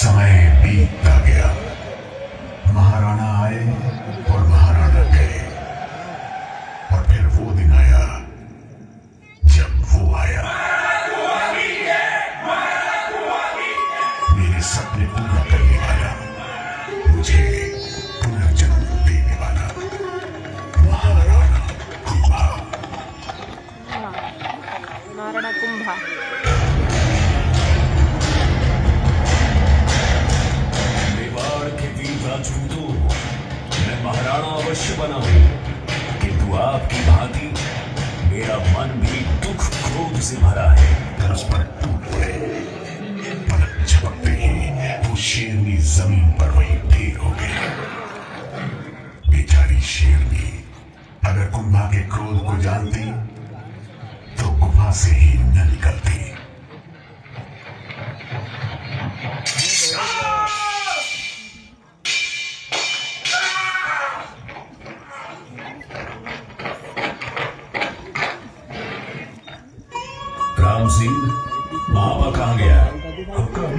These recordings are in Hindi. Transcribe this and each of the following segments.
समय बीतता गया। महाराणा आए और महाराणा गए, और फिर वो दिन आया जब वो आया, मेरे सपने पूरा करने वाला, मुझे पुनर्जन्म देने वाला महाराणा कुंभा। महाराणा कुंभा। मेवाड़ के वीर राजपूतों, मैं महाराणा अवश्य बना हूं, किंतु आपकी भांति मेरा मन भी दुख क्रोध से भरा है। धनुष पर टूट पड़े, पलक झपकते ही वो शेरनी जमीन पर वही ढेर हो गई। बेचारी शेरनी अगर कुंभा के क्रोध को जानती तो गुफा से ही न निकलती। राम सिंह, महापा कहाँ गया? हुक्म,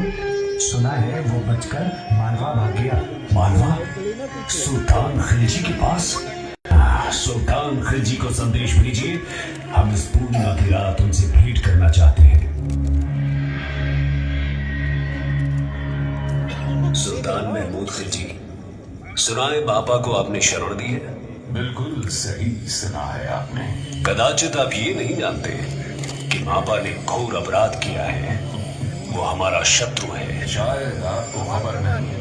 सुना है वो बचकर मालवा भाग गया। मालवा? सुल्तान खिलजी के पास? सुल्तान खिलजी को संदेश भेजिए, हम इस पूर्णिमा की रात उनसे भेंट करना चाहते हैं। सुल्तान महमूद खिलजी, सुनाए बापा को आपने शरण दी है? बिल्कुल सही सुना है आपने। कदाचित आप ये नहीं जानते कि मापा ने घोर अपराध किया है। वो हमारा शत्रु है। शायद आपको खबर नहीं,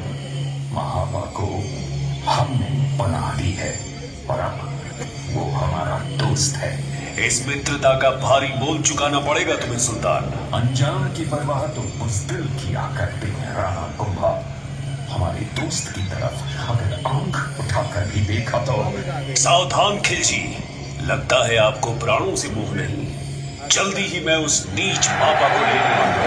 महापा को हमने पनाह दी है और अब वो हमारा दोस्त है। इस मित्रता का भारी मोल चुकाना पड़ेगा तुम्हें सुल्तान। अनजान की परवाह तो बुज़दिल किया करते हैं राणा कुंभा। हमारे दोस्त की तरफ अगर आंख उठाकर भी देखा तो। सावधान खिलजी, लगता है आपको प्राणों से मोह नहीं। जल्दी ही मैं उस नीच मापा को लेने आऊंगा।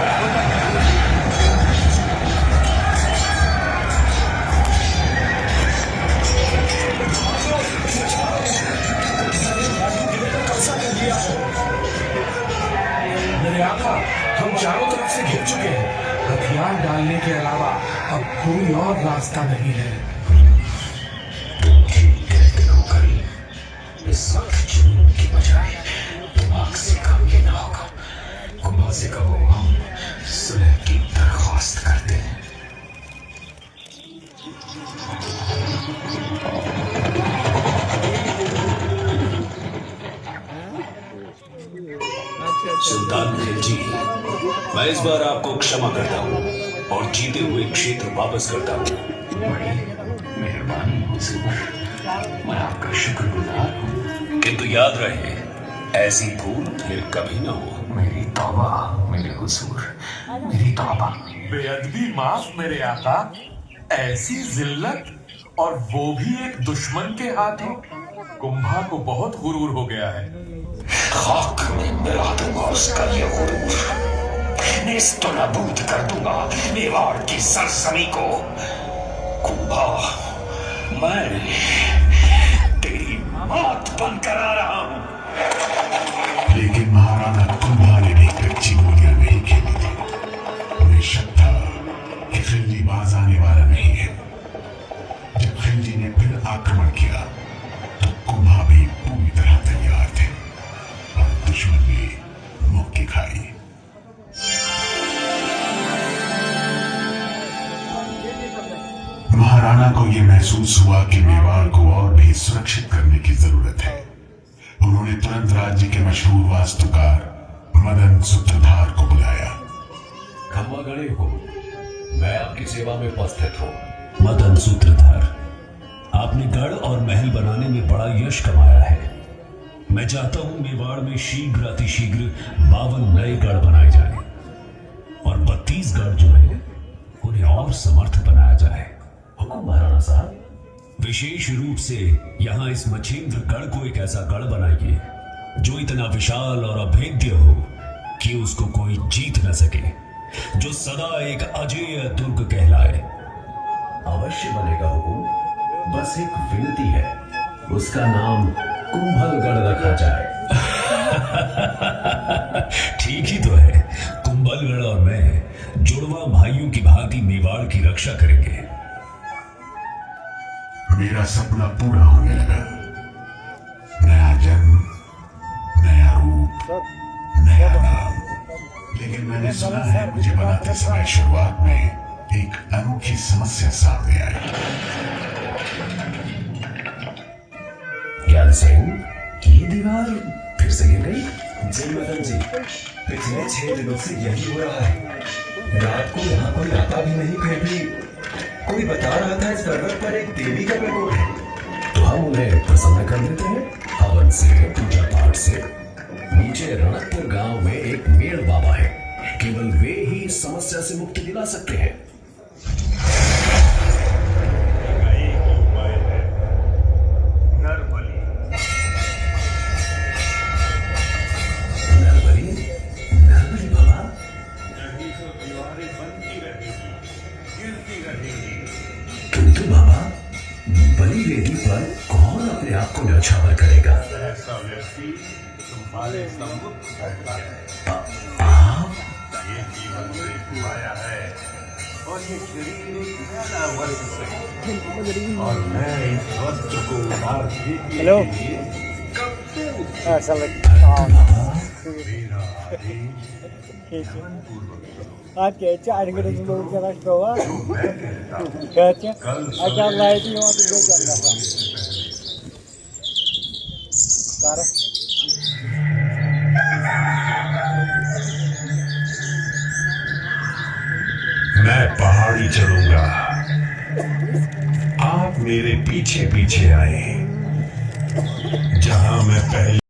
मेरे आका, हम चारों तरफ से घिर चुके हैं। हथियार डालने के अलावा अब कोई और रास्ता नहीं है। इस वक्त जुनून की बजाय दिमाग से काम लेना होगा। कुंभा से कहो हम सुलह की दरख्वास्त करते हैं। सुल्तान खिलजी, मैं इस बार आपको क्षमा करता हूँ और जीते हुए क्षेत्र वापस करता हूँ। बड़ी मेहरबानी हुजूर, मैं आपका शुक्रगुजार हूँ। किंतु याद रहे, ऐसी भूल फिर कभी ना हो। मेरी तौबा मेरे हुजूर, मेरी तौबा। बेअदबी माफ मेरे आका, ऐसी जिल्लत और वो भी एक दुश्मन के हाथों। कुंभा को बहुत गुरूर हो गया है। खाक में मिला दूंगा उसका ये गुरूर। नेस्तो नाबूद कर दूंगा मेवाड़ की सरजमी को। कुंभा, मैं तेरी मौत बनकर आ रहा हूं। लेकिन महाराणा कुंभा ने भी कच्ची गोलियां नहीं खेली थी। उन्हें शक था कि खिलजी बाज आने वाला नहीं है। जब खिलजी ने फिर आक्रमण किया तो कुंभा भी पूरी तरह तैयार थे और दुश्मन ने मौके खाई। महाराणा को यह महसूस हुआ कि मेवाड़ को और भी सुरक्षित करने की जरूरत है। उन्होंने तुरंत राज्य के मशहूर वास्तुकार मदन सूत्रधार को बुलाया। खम्मा गणे हो, मैं आपकी सेवा में उपस्थित हूँ। मदन सूत्रधार, आपने गढ़ और महल बनाने में बड़ा यश कमाया है। मैं चाहता हूं मेवाड़ में शीघ्र अतिशीघ्र 52 नए गढ़ बनाए जाएं और 32 गढ़ जो है उन्हें और समर्थ बनाया जाए। हुक्म महाराणा साहब। विशेष रूप से यहाँ इस मछेंद्र गढ़ को एक ऐसा गढ़ बनाइए जो इतना विशाल और अभेद्य हो कि उसको कोई जीत न सके, जो सदा एक अजेय दुर्ग कहलाए। अवश्य बनेगा हुकुम, बस एक विनती है, उसका नाम कुंभलगढ़ रखा जाए। ठीक ही तो है, कुंभलगढ़ और मैं जुड़वा भाइयों की भांति मेवाड़ की रक्षा करेंगे। मेरा सपना पूरा होने लगा। नया जन्म, नया रूप, नया नाम। लेकिन मैंने सुना है मुझे बनाते समय शुरुआत में एक अनोखी समस्या सामने आई। ज्ञान सिंह, ये दीवार फिर से गिर गई? जी मदन जी, पिछले 6 दिनों से यही हो रहा है। रात को यहाँ कोई आता भी नहीं, फिर भी कोई बता रहा था इस पर्वत पर एक देवी का प्रकोप है। तो हम उन्हें प्रसन्न कर देते हैं हवन से, पूजा पाठ से। नीचे रणकपुर गांव में एक मेड़ बाबा है, केवल वे ही इस समस्या से मुक्ति दिला सकते हैं। नरबली? नरबली बाबा? किंतु बाबा, बलि वेदी पर कौन अपने आप को न्यौछावर करेगा? ऐसा व्यक्ति तुम्हारे सम्मुख बैठा है। आप? ये जीवन से आया है और ये शरीर एक नया वस्त्र से, और मैं इस वस्त्र को उतारने के लिए मेरा आदेश Acha arigado dulu cara bawa. Acha acha light ni orang tu jangan apa. Cara. मैं पहाड़ी चलूंगा, आप मेरे पीछे पीछे आए।